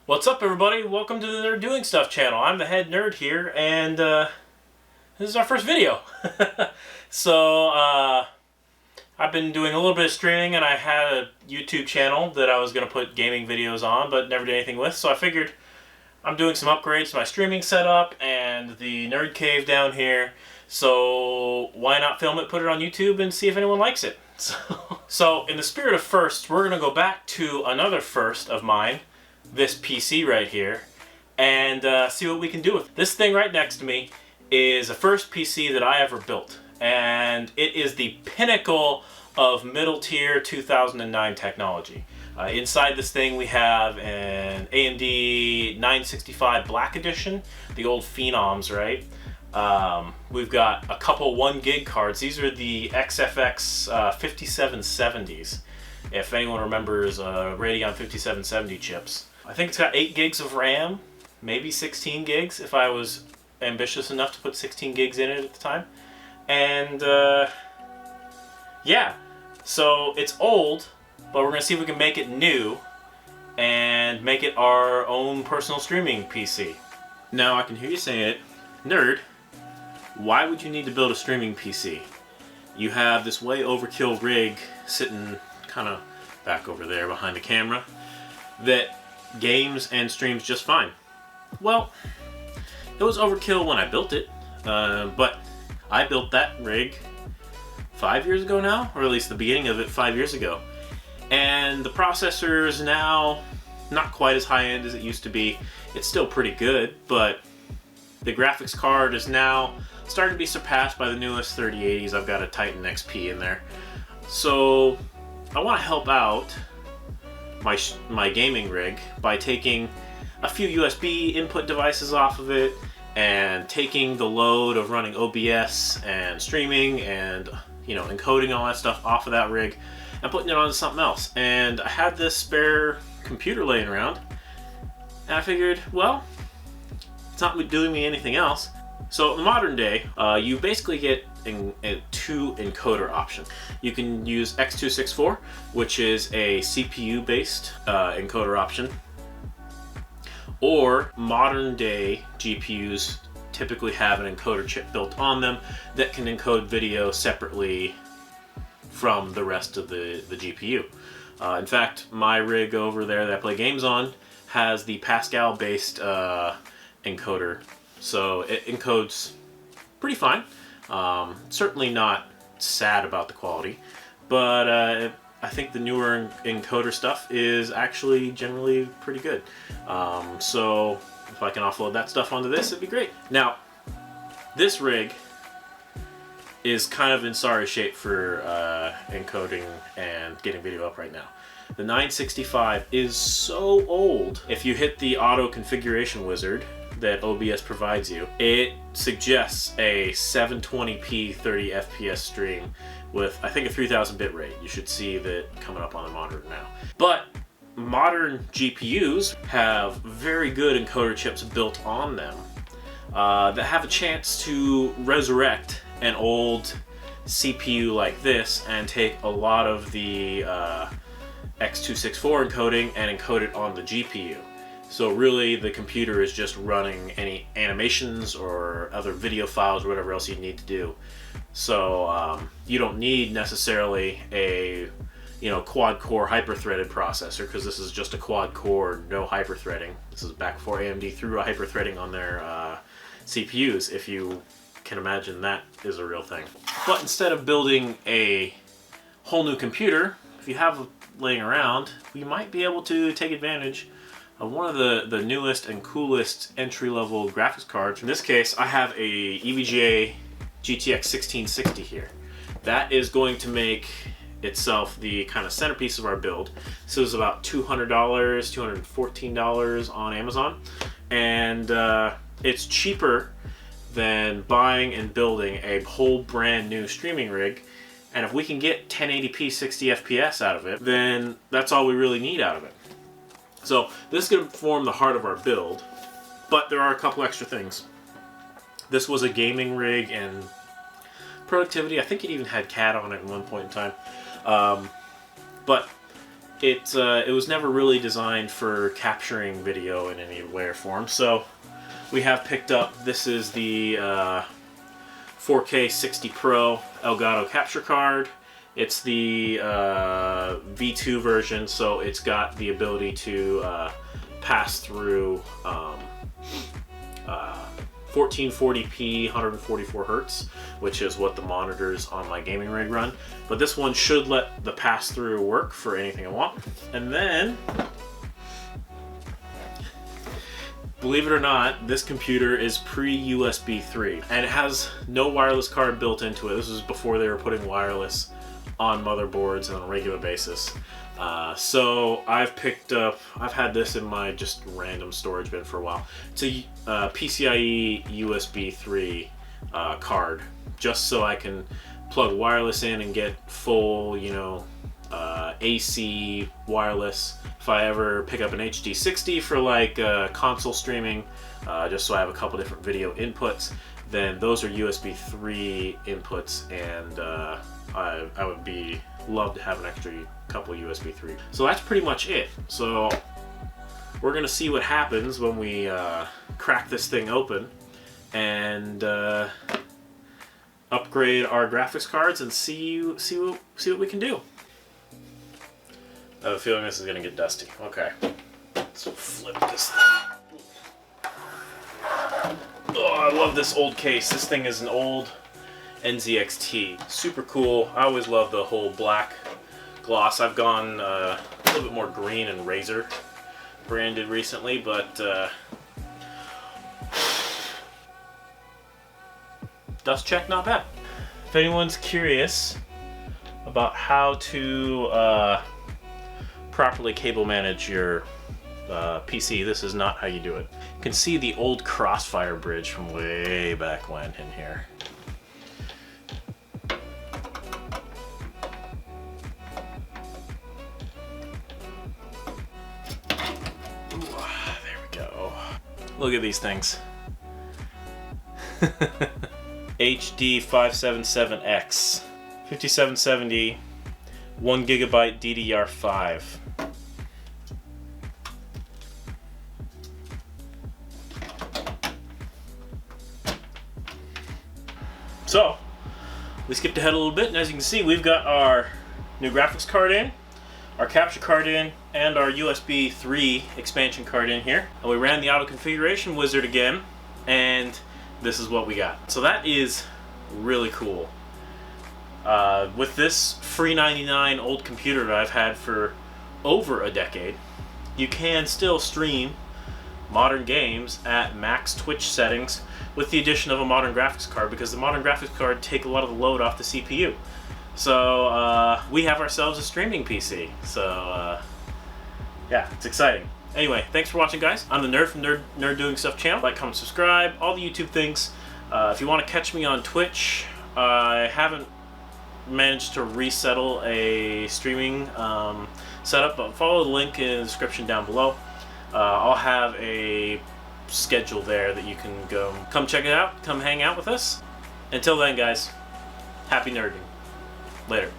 What's up, everybody? Welcome to the Nerd Doing Stuff channel. I'm the head nerd here, and this is our first video. So, I've been doing a little bit of streaming, and I had a YouTube channel that I was going to put gaming videos on, but never did anything with, so I figured I'm doing some upgrades to my streaming setup and the nerd cave down here, so why not film it, put it on YouTube, and see if anyone likes it. So in the spirit of firsts, we're going to go back to another first of mine, this PC right here, and see what we can do with it. This thing right next to me is a first PC that I ever built, and it is the pinnacle of middle tier 2009 technology. Inside this thing we have an AMD 965 Black Edition, the old Phenoms, right? We've got a couple 1 gig cards. These are the XFX 5770s, if anyone remembers Radeon 5770 chips. I think it's got 8 gigs of RAM, maybe 16 gigs if I was ambitious enough to put 16 gigs in it at the time. And yeah, so it's old, but we're going to see if we can make it new and make it our own personal streaming PC. Now I can hear you saying it, nerd, why would you need to build a streaming PC? You have this way overkill rig sitting kind of back over there behind the camera that games and streams just fine. Well, it was overkill when I built it, but I built that rig 5 years ago now, or at least the beginning of it 5 years ago. And the processor is now not quite as high-end as it used to be. It's still pretty good, but the graphics card is now starting to be surpassed by the newest 3080s. I've got a Titan XP in there. So I want to help out my gaming rig by taking a few USB input devices off of it and taking the load of running OBS and streaming and, you know, encoding all that stuff off of that rig and putting it onto something else. And I had this spare computer laying around, and I figured, well, it's not doing me anything else. So in the modern day, you basically get two encoder options. You can use X264, which is a CPU-based encoder option, or modern day GPUs typically have an encoder chip built on them that can encode video separately from the rest of the GPU. In fact, my rig over there that I play games on has the Pascal-based encoder, so it encodes pretty fine. Certainly not sad about the quality, but I think the newer encoder stuff is actually generally pretty good. So if I can offload that stuff onto this, it'd be great. Now, this rig is kind of in sorry shape for encoding and getting video up right now. The 965 is so old. If you hit the auto configuration wizard that OBS provides you, it suggests a 720p 30 FPS stream with, I think, a 3000 bit rate. You should see that coming up on the monitor now. But modern GPUs have very good encoder chips built on them that have a chance to resurrect an old CPU like this and take a lot of the X264 encoding and encode it on the GPU. So really the computer is just running any animations or other video files or whatever else you need to do. So you don't need necessarily a quad-core hyper-threaded processor, because this is just a quad-core, no hyper-threading. This is back before AMD threw a hyper-threading on their CPUs, if you can imagine that is a real thing. But instead of building a whole new computer, if you have laying around, you might be able to take advantage of one of the newest and coolest entry-level graphics cards. In this case, I have a Nvidia GTX 1660 here. That is going to make itself the kind of centerpiece of our build. This is about $200, $214 on Amazon, and it's cheaper than buying and building a whole brand new streaming rig. And if we can get 1080p 60 FPS out of it, then that's all we really need out of it. So this is going to form the heart of our build, but there are a couple extra things. This was a gaming rig and productivity. I think it even had CAD on it at one point in time. But it was never really designed for capturing video in any way or form. So we have picked up, this is the 4K 60 Pro Elgato capture card. It's the V2 version, so it's got the ability to pass through 1440p 144 hertz, which is what the monitors on my gaming rig run. But this one should let the pass-through work for anything I want. And then, believe it or not, this computer is pre-USB 3, and it has no wireless card built into it. This was before they were putting wireless on motherboards on a regular basis. So I've had this in my just random storage bin for a while. It's a PCIe USB 3 card, just so I can plug wireless in and get full, you know, AC wireless. If I ever pick up an HD60 for like console streaming, just so I have a couple different video inputs, then those are USB 3 inputs, and I would love to have an extra couple USB 3. So that's pretty much it. So we're gonna see what happens when we crack this thing open and upgrade our graphics cards and see what we can do. I have a feeling this is gonna get dusty. Okay, let's flip this thing. Oh, I love this old case. This thing is an old NZXT. Super cool. I always love the whole black gloss. I've gone a little bit more green and razor branded recently, but dust check, not bad. If anyone's curious about how to properly cable manage your PC, this is not how you do it. You can see the old Crossfire bridge from way back when in here. Look at these things. HD 577X, 5770, 1 gigabyte DDR5. So, we skipped ahead a little bit, and as you can see, we've got our new graphics card in, our capture card in, and our USB 3 expansion card in here. And we ran the auto configuration wizard again, and this is what we got. So that is really cool. With this free 99 old computer that I've had for over a decade, you can still stream modern games at max Twitch settings with the addition of a modern graphics card, because the modern graphics card take a lot of the load off the CPU. So we have ourselves a streaming PC. So yeah, it's exciting. Anyway, thanks for watching, guys. I'm the Nerd from Nerd Doing Stuff channel. Like, comment, subscribe, all the YouTube things. If you want to catch me on Twitch, I haven't managed to resettle a streaming setup, but follow the link in the description down below. I'll have a schedule there that you can come check it out, come hang out with us. Until then, guys, happy nerding. Later.